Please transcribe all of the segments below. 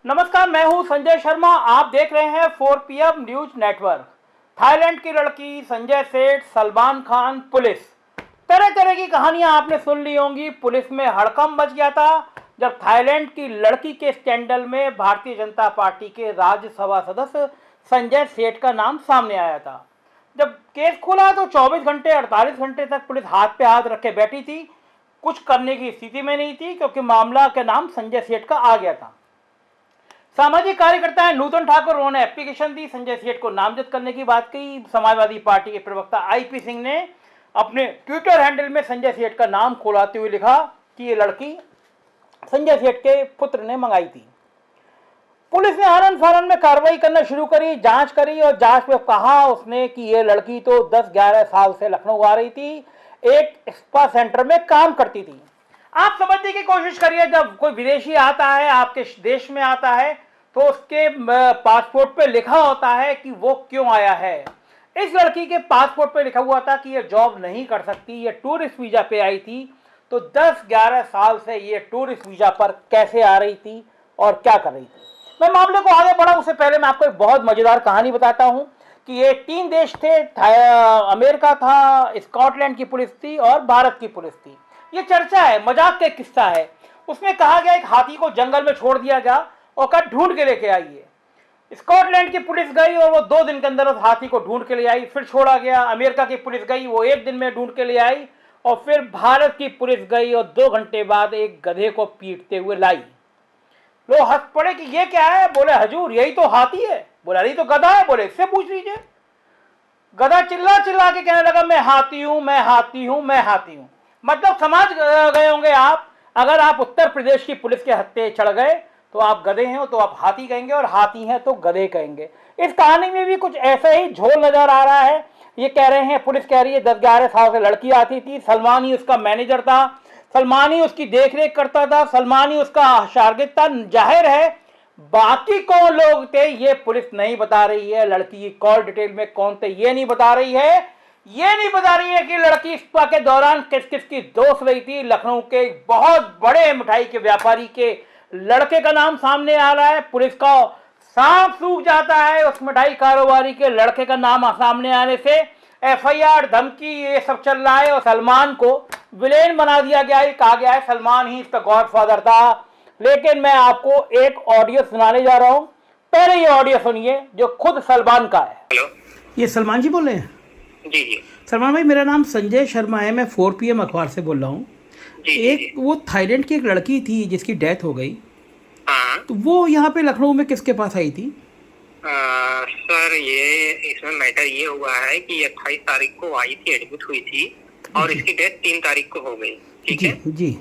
नमस्कार, मैं हूं संजय शर्मा। आप देख रहे हैं 4 PM न्यूज नेटवर्क। थाईलैंड की लड़की, संजय सेठ, सलमान खान, पुलिस, तरह तरह की कहानियां आपने सुन ली होंगी। पुलिस में हड़कंप मच गया था जब थाईलैंड की लड़की के स्कैंडल में भारतीय जनता पार्टी के राज्यसभा सदस्य संजय सेठ का नाम सामने आया था। जब केस खुला तो 24 घंटे 48 घंटे तक पुलिस हाथ पे हाथ रखे बैठी थी। कुछ करने की स्थिति में नहीं थी क्योंकि मामला के नाम संजय सेठ का आ गया था। सामाजिक कार्यकर्ता है नूतन ठाकुर, उन्होंने एप्लीकेशन दी, संजय सेठ को नामजद करने की बात कही। समाजवादी पार्टी के प्रवक्ता IP सिंह ने अपने ट्विटर हैंडल में संजय सेठ का नाम खोलाते हुए लिखा कि ये लड़की संजय सेठ के पुत्र ने मंगाई थी। पुलिस ने आनन फानन में कार्रवाई करना शुरू करी, जांच करी और जांच में कहा उसने कि ये लड़की तो 10-11 साल से लखनऊ आ रही थी, एक स्पा सेंटर में काम करती थी। आप समझने की कोशिश करिए, जब कोई विदेशी आता है, आपके देश में आता है, तो उसके पासपोर्ट पे लिखा होता है कि वो क्यों आया है। इस लड़की के पासपोर्ट पे लिखा हुआ था कि ये जॉब नहीं कर सकती, ये टूरिस्ट वीजा पे आई थी। तो 10-11 साल से ये टूरिस्ट वीजा पर कैसे आ रही थी और क्या कर रही थी। मैं मामले को आगे बढ़ा उससे पहले मैं आपको एक बहुत मजेदार कहानी बताता हूं कि ये 3 देश थे, अमेरिका था, स्कॉटलैंड की पुलिस थी और भारत की पुलिस थी। ये चर्चा है, मजाक का किस्सा है। उसमें कहा गया एक हाथी को जंगल में छोड़ दिया गया और कहा ढूंढ के लेके आइए। स्कॉटलैंड की पुलिस गई और वो 2 दिन के अंदर उस हाथी को ढूंढ के ले आई। फिर छोड़ा गया। अमेरिका की पुलिस गई, वो 1 दिन में ढूंढ के ले आई। और फिर भारत की पुलिस गई और 2 घंटे बाद एक गधे को पीटते हुए लाई। लोग हंस पड़े कि ये क्या है। बोले हजूर यही तो हाथी है। बोले अरे तो गधा है। बोले इससे पूछ लीजिए। गधा चिल्ला चिल्ला के कहने लगा मैं हाथी हूं, मैं हाथी हूं, मैं हाथी हूं। मतलब समझ गए होंगे आप, अगर आप उत्तर प्रदेश की पुलिस के हत्थे चढ़ गए तो आप गधे हैं तो आप हाथी कहेंगे और हाथी हैं तो गधे कहेंगे। इस कहानी में भी कुछ ऐसे ही झोल नजर आ रहा है। ये कह रहे हैं, पुलिस कह रही है 10-11 साल से लड़की आती थी, सलमान ही उसका मैनेजर था, सलमान ही उसकी देखरेख करता था, सलमान ही उसका शागिर्द था। जाहिर है बाकी कौन लोग थे ये पुलिस नहीं बता रही है। लड़की की कॉल डिटेल में कौन थे ये नहीं बता रही है। ये नहीं बता रही है कि लड़की स्पा के दौरान किस किस की दोस्त रही थी। लखनऊ के बहुत बड़े मिठाई के व्यापारी के लड़के का नाम सामने आ रहा है। पुलिस का सांप सूख जाता है उस मिठाई कारोबारी के लड़के का नाम सामने आने से। FIR, धमकी, ये सब चल रहा है और सलमान को विलेन बना दिया गया है। कहा गया है सलमान ही इसका गॉडफादर था। लेकिन मैं आपको एक ऑडियो सुनाने जा रहा हूं। पहले ये ऑडियो सुनिए जो खुद सलमान का है। हेलो, ये सलमान जी बोल रहे हैं? जी जी सलमान भाई, मेरा नाम संजय शर्मा है, मैं 4 PM अखबार से बोल रहा हूँ। जी एक जी। वो थाईलैंड की एक लड़की थी जिसकी डेथ हो गई, हाँ तो वो यहाँ पे लखनऊ में किसके पास आई थी? सर, ये इसमें मैटर ये हुआ है कि 28 तारीख को आई थी, एडमिट हुई थी और इसकी डेथ 3 तारीख को हो गई। ठीक जी है जी।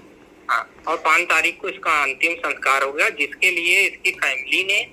हाँ, और 5 तारीख को इसका अंतिम संस्कार हो गया, जिसके लिए इसकी फैमिली ने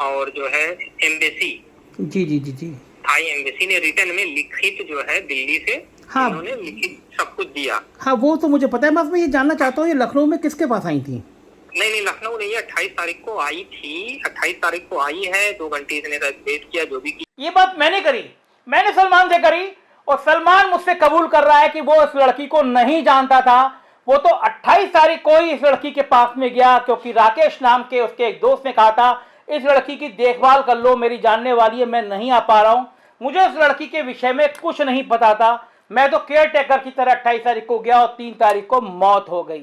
और जो है एम्बेसी, जी जी जी जी। थाई एम्बेसी ने रिटर्न में लिखित जो है दिल्ली से, हाँ। उन्होंने लिखित सब कुछ दिया। हाँ वो तो मुझे पता है, बस मैं ये जानना चाहता हूँ ये लखनऊ में किसके पास आई थी? नहीं, लखनऊ नहीं, 28 तारीख को आई थी। 28 तारीख को आई है, 2 घंटे इसने वेट किया, जो भी किया। ये बात मैंने करी, मैंने सलमान से करी और सलमान मुझसे कबूल कर रहा है कि वो इस लड़की को नहीं जानता था। वो तो 28 तारीख को ही इस लड़की के पास में गया क्योंकि राकेश नाम के उसके एक दोस्त ने कहा था इस लड़की की देखभाल कर लो, मेरी जानने वाली है, मैं नहीं आ पा रहा हूँ, मुझे इस लड़की के विषय में कुछ नहीं पता था, मैं तो केयर टेकर की तरह 28 तारीख को गया और 3 तारीख को मौत हो गई।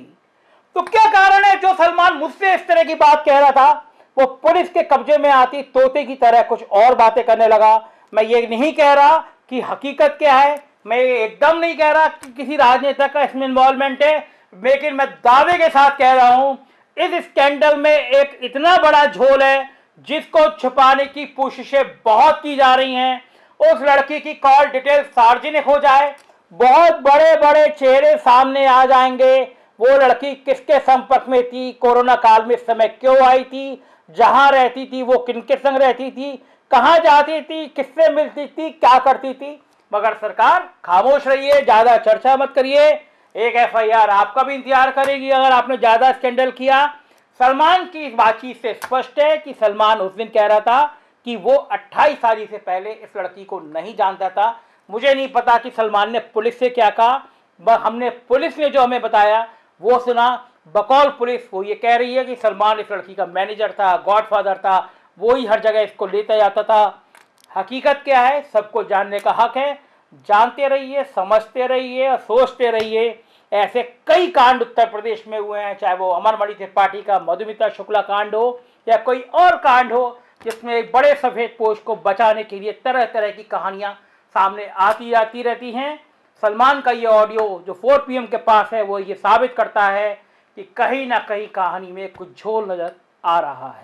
तो क्या कारण है जो सलमान मुझसे इस तरह की बात कह रहा था वो पुलिस के कब्जे में आती तोते की तरह कुछ और बातें करने लगा? मैं ये नहीं कह रहा कि हकीकत क्या है, मैं एकदम नहीं कह रहा कि किसी राजनेता का इसमें इन्वॉल्वमेंट है, लेकिन मैं दावे के साथ कह रहा हूं इस स्कैंडल में एक इतना बड़ा झोल है जिसको छुपाने की कोशिशें बहुत की जा रही हैं। उस लड़की की कॉल डिटेल सार्वजनिक हो जाए, बहुत बड़े बड़े चेहरे सामने आ जाएंगे। वो लड़की किसके संपर्क में थी, कोरोना काल में इस समय क्यों आई थी, जहां रहती थी वो किनके संग रहती थी, कहां जाती थी, किससे मिलती थी, क्या करती थी। मगर सरकार खामोश रहिए, ज्यादा चर्चा मत करिए। एक FIR आपका भी इंतजार करेगी अगर आपने ज्यादा स्कैंडल किया। सलमान की इस बातचीत से स्पष्ट है कि सलमान उस दिन कह रहा था कि वो 28 तारीख से पहले इस लड़की को नहीं जानता था। मुझे नहीं पता कि सलमान ने पुलिस से क्या कहा, हमने पुलिस ने जो हमें बताया वो सुना। बकौल पुलिस वो ये कह रही है कि सलमान इस लड़की का मैनेजर था, गॉडफादर था, वो ही हर जगह इसको लेता जाता था। हकीकत क्या है सबको जानने का हक है। जानते रहिए, समझते रहिए और सोचते रहिए। ऐसे कई कांड उत्तर प्रदेश में हुए हैं, चाहे वो अमरमणि त्रिपाठी का मधुमिता शुक्ला कांड हो या कोई और कांड हो, जिसमें एक बड़े सफ़ेदपोश को बचाने के लिए तरह तरह की कहानियां सामने आती रहती हैं। सलमान का ये ऑडियो जो 4 PM के पास है वो ये साबित करता है कि कहीं ना कहीं कहानी में कुछ झोल नज़र आ रहा है।